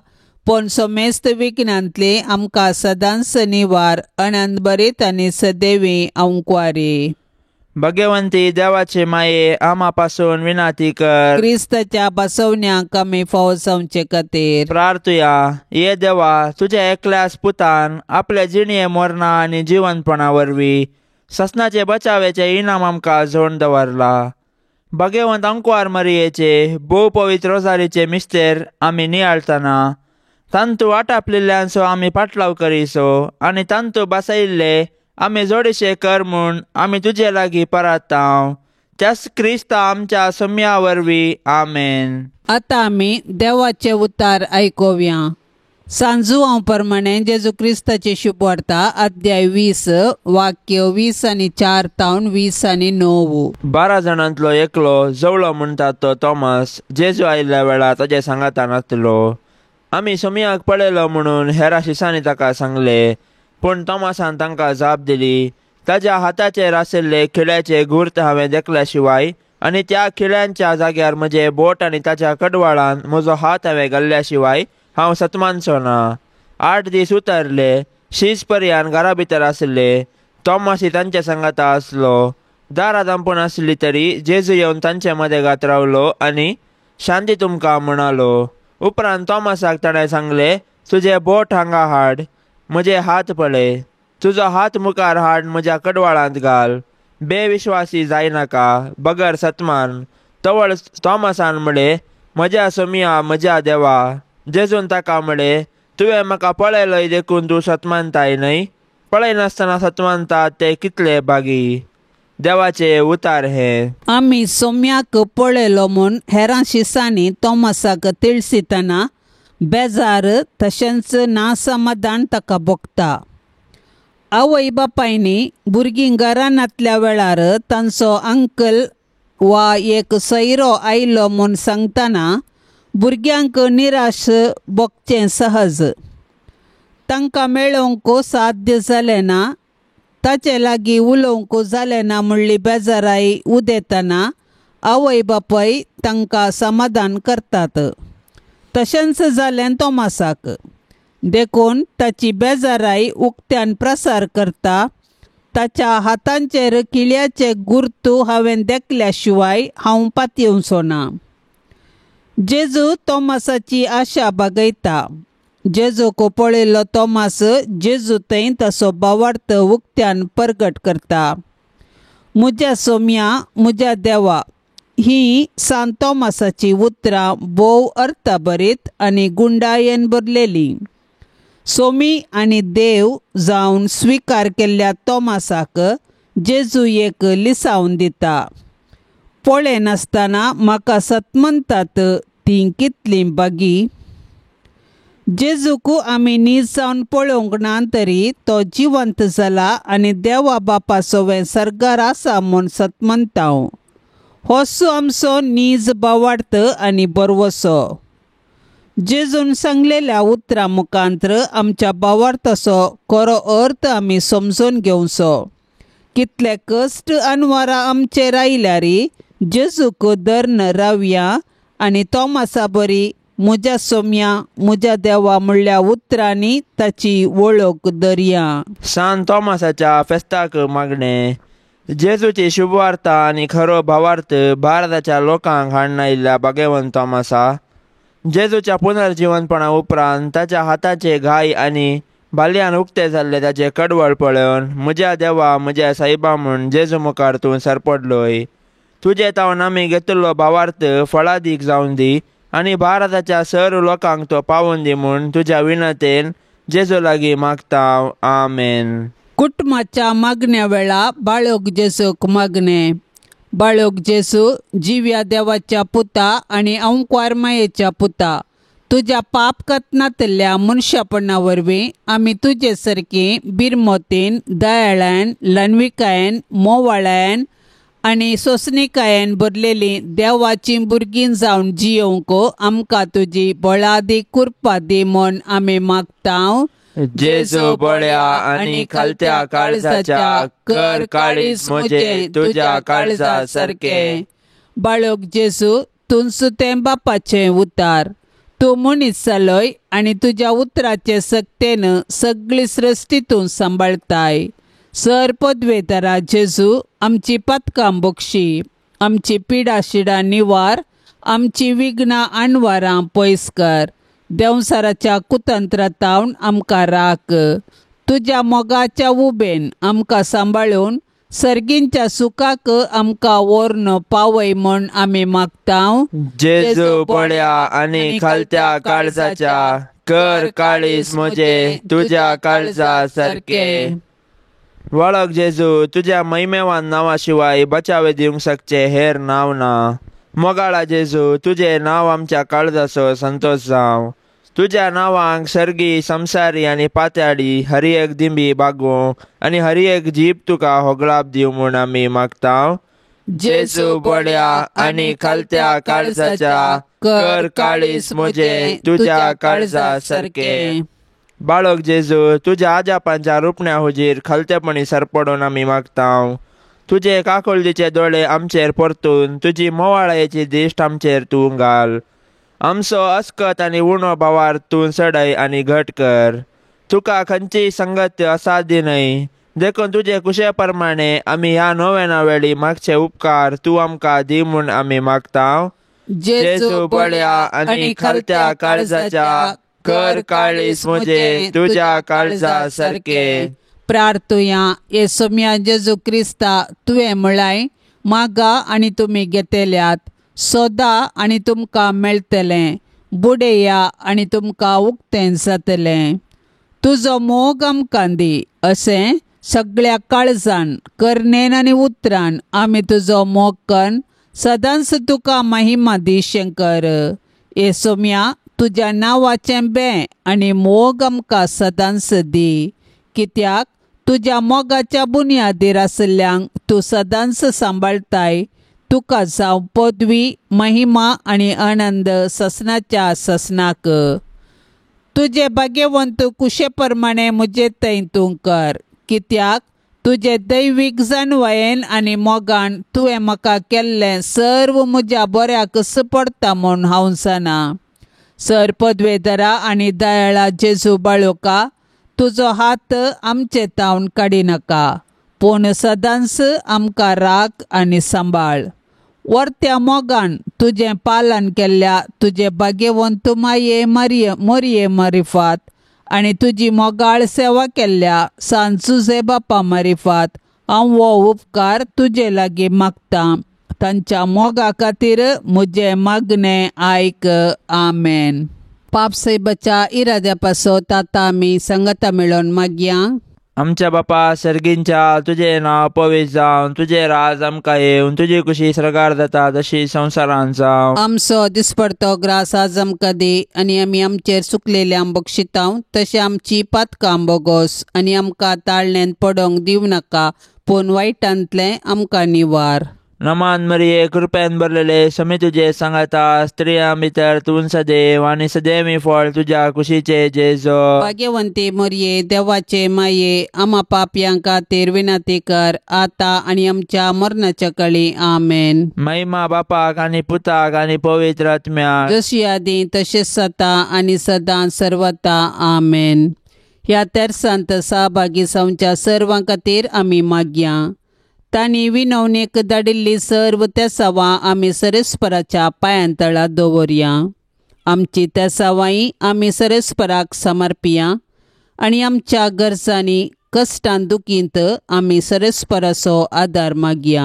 पण सोमेस्त विघ्नांतली आमकां सदांच निवार. अनंत बरीत आनी सदैवी अंकवारी. भाग्यवंती देवाचे माये आमा पासून विनाती कर. क्रिस्ताच्या बसवण्याक आमी फावो जावचे खातीर प्रार्थुया. ये देवा, तुझ्या एकल्याच पुतान आपल्या जिणये मरणा आनी जिवंतपणा वरवीं ससनाचे बचावेचे इनाम आमकां जोडून दवरला. भगवंत अंकुआर मरियेचे भोव पवित्र रोजारीचे मिस्तेर आमी नियाळतना तांतू आटापलेल्यांचो आमी पाटलाव करिसो आनी तांतू बसयल्ले आमी जोडेशे कर म्हूण आमी तुजे लागीं परातांव. त्यास क्रिस्ता आमच्या सोम्या वरवीं. आमेन. आतां आमी देवाचे उतार आयकुया. सांजुवां प्रमाणे जेजू क्रिस्ताची शुभ वार्ता अध्याय 20 वाक्य 20 आनी 4 तावन 20 आनी 9. 12 जाणांतलो एकलो जवळो म्हणटा तो तोमास जेजू आयिल्ल्या वेळार ताजे सांगातान आसलो. आमी सोमयाक पळयलो म्हणून हेरा शिसांनी ताका सांगले. पूण तोमासान तांकां जाप दिली, ताज्या हाताचेर आशिल्ले खिळ्याचे गुर्त हांवें देखल्या शिवाय आनी त्या खिळ्यांच्या जाग्यार म्हजे बोट आनी ताच्या कडवाळान म्हजो हात हांवें घाल्ल्या शिवाय हांव सतमानचो ना. 8 दीस उतरले. शीज पर्यान घरा भितर आशिल्ले. तोमासी तांचे सांगाता आसलो. दारां धांपून आसली तरी जेजू येवन तांचे मदेगात रावलो आनी शांती तुमकां म्हणालो. उपरांत तोमासाक ताणें सांगले, तुजे बोट हांगा हाड, म्हजे हात पळय. तुजो हात मुखार हाड, म्हज्या कडवाळांत घाल. बेविश्वासी जायनाका, बगर सतमान. तवळ तोमासान म्हळे, म्हज्या सोम्या, म्हज्या देवा. जेजून ताका म्हळे, तुवें म्हाका पळयलोय देखून तूं सतमानताय न्हय? पळयनासतना सतमानतात ते कितले बागी. देवाचे उतार हे. आमी सोम्याक पळयलो म्हूण हेरां शिसांनी तोमासाक तिळसितना बेजार तशेंच नासमाधान ताका भोगता. आवय बापायनी भुरगीं घरान आतल्या वेळार तांचो अंकल वा एक सैरो आयलो म्हूण सांगतना भुरग्यांक निराश भोगचें सहज. तांकां मेळोवंक साध्य जालें ना, ताचे लागीं उलोवंक जालें ना म्हणली बेजाराय उदेतना आवय बापाय तांकां समाधान करतात. तशेंच जालें तोमासाक. देखून ताची बेजाराय उक्त्यान प्रसार करता. ताच्या हातांचेर किळ्याचे गुर्तू हांवें देखल्या शिवाय हांव पातयेवचो ना. जेजू तोमासाची आशा बागयता. जेजूक पळयल्लो तोमास जेजू थंय तसो भावार्थ उक्त्यान परगट करता. म्हज्या सोम्या, म्हज्या देवा. ही सांत तोमासाची उतरां भोव अर्थभरीत आनी गुंडायेन भरलेली. सोमी आनी देव जावन स्विकार केल्ल्या तोमासाक जेजू एक लिसावन दिता. पळय नासतना म्हाका सतमनतात ती कितली बागी. जेजूक आमी नीज जावन पळोवंक ना तरी तो जिवंत जाला आनी देवा बापा सोवें सर्गार आसा म्हूण सतमनतांव. होसो आमचो नीज भावार्थ आनी बरवसो. जेजून सांगलेल्या उतरां मुखांत्र आमच्या भावार्थाचो खरो अर्थ आमी समजून घेवचो. कितले कश्ट अनवरां आमचेर आयल्यारी जेजूक धर्न रावया आनी तोमासा बरी म्हज्या सोम्या, म्हज्या देवा म्हणल्या उतरांनी ताची वळख धरया. सांत तोमासाच्या फेस्ताक मागणे. जेजूची शुभवार्ता आनी खरो भावार्थ भारताच्या लोकांक हाडून आयिल्ल्या भगवंत तोमासा. जेजूच्या पुनर्जीवनपणा उपरांत ताच्या हाताचे घाय आनी बालयान उक्ते जाल्ले ताचे कडवळ पळोवन म्हज्या देवा, म्हज्या सायबा म्हूण जेजू मुखार तूं सरपडलोय. तुजे तावन आमी घेतिल्लो भावार्थ फळादीक जावन दी आनी भारताच्या सर लोकांक तो पावोवन दी म्हूण तुज्या विनतेन जेजू लागीं मागता. आमेन. कुटुंबाच्या मागण्या वेळा बाळोक जेजूक मागणे. बाळोक जेजू, जिव्या देवाच्या पुता आनी अंकुआर मायेच्या पुता, तुज्या पाप कथनांतल्या मनशापणा वरवीं आमी तुजे सारकी बिरमोतीन, दयाळान, ल्हानविकायेन, मोवाळायेन आनी सोंसणिकायेन भरलेली देवाची भुरगीं जावन जियोंक आमकां तुजी बळादी कृपा दी म्हूण आमी मागतांव. जेजू बळ्या आनी खालत्या काळजाच्या कर काळीज म्हजे तुज्या काळजा सारके. बाळोक जेजू, तूं सुतें बापाचें उतार. तूं मनीस जालोय आनी तुज्या उतराचे सक्तेन सगळी सृश्टी तूं सांबाळताय. सर पदवेतरा जेजू, आमची पथकां बक्षी, आमची पिडा शिडा निवार, आमची विघ्नां आनवारां पयस कर. देंवसाराच्या कुतंत्रातावन आमकां राख. तुज्या मोगाच्या उबेन आमकां सांबाळून सर्गींच्या सुखाक आमकां व्हरून पावय म्हण आमी मागतां. जेजू बळ्या आनी खालत्या काळजाच्या कर काळीस म्हजे तुज्या काळजा सारके. वळख जेजू, तुज्या महिमेवान नांवा शिवाय बचावे दिवंक शकचे हेर नांव ना. मोगाळा जेजू, तुझे नांव आमच्या काळजाचो संतोष जावं. तुज्या नांवांक सर्गी संसारी आनी पात्याडी हरी एक दिंबी बागो आनी हरी एक जीब तुका होगळाप दिव म्हूण आमी मागतां. जेजू बळ्या आनी खालत्या काळजाच्या कर काळीस म्हजे तुज्या काळजा सारके. बाळक जेजू, तुज्या आजापांच्या रुपण्या हुजीर खालतेपणी सरपडून आमी मागतां. तुजे काकोलजीचे दोळे आमचेर परतून तुजी मोवाळायेची दिश्ट आमचेर तूं घाल. आमचो अस्कत आनी उणो भावार तूं चडय आनी घट कर. तुका खंयची संगत असादी न्हय, देखून तुजे कुशे प्रमाणे आमी ह्या नव्याना वेळी मागचे उपकार तूं आमकां दी म्हूण आमी मागतां. जेजू बळ्या आनी खालत्या काळजाच्या कर काळीस म्हजे तुज्या काळजा सारके. प्रार्थुया. येसोम्या जेजू क्रिस्ता, तुवें म्हळाय मागा आनी तुमी घेतल्यात, सोदा आनी तुमकां मेळटलें, बुडया आनी तुमकां उक्तें जातलें. तुजो मोग आमकां दी अशें सगळ्या काळजान करनेन आनी उतरान आमी तुजो मोग कन सदांच तुका महिमा दिशें कर. येसोम्या, तुज्या नांवाचें बें आनी मोग आमकां सदांच दी, कित्याक तुज्या मोगाच्या बुनयादीर आसल्यांक तूं सदांच सांबाळताय. तुका जावं पदवी, महिमा आनी आनंद ससनाच्या ससनाक. तुजे भाग्यवंत कुशे प्रमाणे म्हजे थंय तूं कर, कित्याक तुजे दैवीक जानवायेन आनी मोगान तुवें म्हाका केल्लें सर्व म्हज्या बऱ्याक पडटा म्हूण हांव जाणा. सर पदवेदरा आनी दयाळा जेजू बाळोका, तुजो हात आमचे तावन काडिनाका, पूण सदांच आमकां राख आनी सांबाळ. वर्त्या मोगान तुजें पालन केल्ल्या तुजे भाग्यवंत माये मोरये मारिफात आनी तुजी मोगाळ सेवा केल्ल्या सांजुजे बापा मारिफात हांव हो उपकार तुजे लागीं मागतां. तांच्या मोगा खातीर म्हजें मागणें आयक. आमेन. पाप से बचा इराद्या पासत आतां आमी संगता मेळोन मागया. आमच्या बापा सर्गींच्या, तुझे नाव पवित्र जावन, तुझे राज आमकां येवन, तुजी कुशी सरकार जाता तशी संवसारांत जावं. आमचो दिसपडतो ग्रास आज आमकां दी, आनी आमी आमचेर चुकलेल्यांक बक्षितांव, तशें आमची पातकां बोगोस आनी आमकां ताळणेन पडोंक दिवं नाका, पूण वायटांतलें आमकां निवार. नमान मरिये, कृपेन भरलेले, समी तुजे सांगाता, स्त्रियां भितर तूं सदैव आनी सदैवी फळ तुज्या कुशीचे जेजो. भाग्यवंती मोरये, देवाचे माये, आम्हा पापयां खातीर विनंती कर, आतां आनी आमच्या मरणाच्या काळी. आमेन. महिमा बापाक आनी पुताक आनी पवित्र आत्म्याक, जशी आदी तशेंच जाता आनी सदां सर्वता. आमेन. ह्या तेर्सांत सहभागी जावच्या सर्वां खातीर आमी मागया. तांणी विनवणेक धाडिल्ली सर्व तेसावां आमी सरेस्पराच्या पांयांतळां दवरया. आमची तेसावांय आमी सरेस्पराक समर्पिया आनी आमच्या गरजांनी कश्टान दुखींत आमी सरेस्पराचो आदार मागया.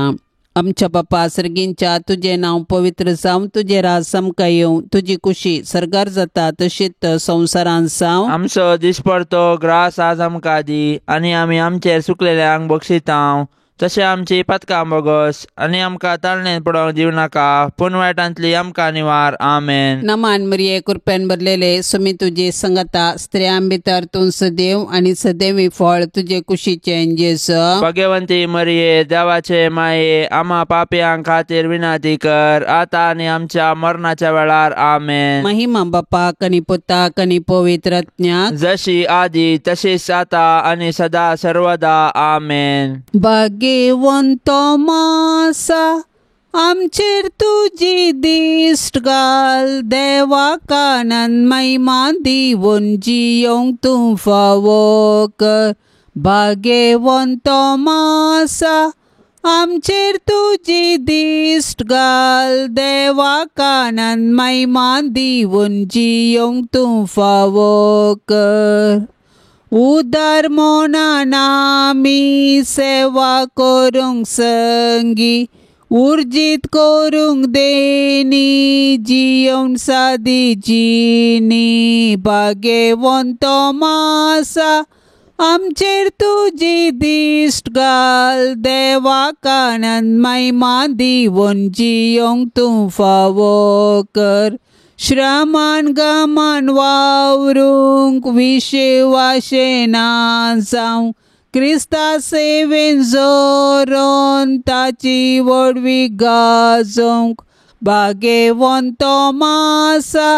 आमच्या बापा सर्गींच्या, तुजें नांव पवित्र जावं, तुजें राज आमकां येवं, तुजी कुशी सरकार जाता तशीच संवसारांत जावं. आमचो दिसपडतो ग्रास आज आमकां दी, आनी आमी आमचेर चुकलेल्यांक बक्षितांव, तशें आमची पातकां बोगोस आनी आमकां ताळणेन पडोंक दिवं नाका, पूण वायटांतली आमकां निवार. आमेन. नमान मरिये, कृपेन भरलेले, समी तुजी संगता, स्त्रियां भितर तूं सदैव आनी सदैवी फळ तुजे कुशीचें जेजू. भाग्यवंती मरिये, देवाचे माये, आम्हा पापयां खातीर विनंती कर, आतां आनी आमच्या मरणाच्या वेळार. आमेन. महिमा बापाक आनी पुताक आनी पवित्र आत्म्याक, जशी आदी तशीच आता आनी सदा सर्वदा. आमेन. भाग्यवंतो मासा, आमचेर तुजी दिश्ट घाल, देवाक आनंद महिमा दिवून जियोंक तूं फावो कर. भाग्यवंतो मासा, आमचेर तुजी दिश्ट घाल, देवाक आनंद महिमा दिवून जियोंक तूं फावो कर. उदार मोनान आमी सेवा करूंक संगी उर्जीत करूंक देनी जियोन सादी जीनी भाग्यवंत मासा आमचेर तुजी दिश्ट घाल देवा कानान महिमा दिवून जियोंक तूं फावो कर श्रमान गमान वावरूंक विश्वासे ना जावं क्रिस्ता सेवेन जोरोन ताची वडवी गाजोवंक भाग्यवंत मासा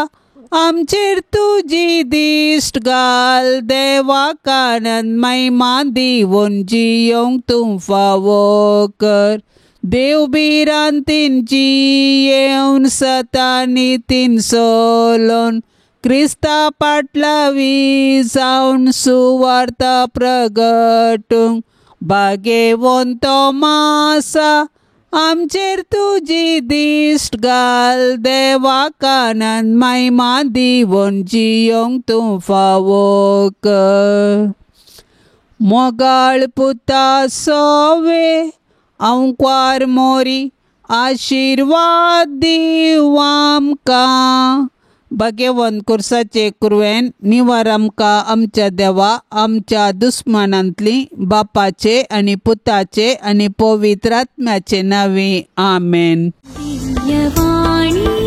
आमचेर तुजी दिश्ट घाल देवा कानान महिमा दिवून जियोंक तूं फावो कर देव बिरांतीन जियेवन सतानीतीन सोलोन क्रिस्ता पाटलावी जावन सुवार्ता प्रगटूंक भाग्यवंत मासा आमचेर तुजी दिश्ट घाल देवा कानान महिमा दिवून जियोंक तूं फावो कर मोगाळ पुता सोवे अंक्वार मोरी आशीर्वाद दिव आमकां भाग्यवंत कुर्साचे कुरवेन निवार आमकां आमच्या देवा आमच्या दुस्मनांतली बापाचे आनी पुताचे आनी पवित्र आत्म्याचे नांवे आमेन. दिव्यवाणी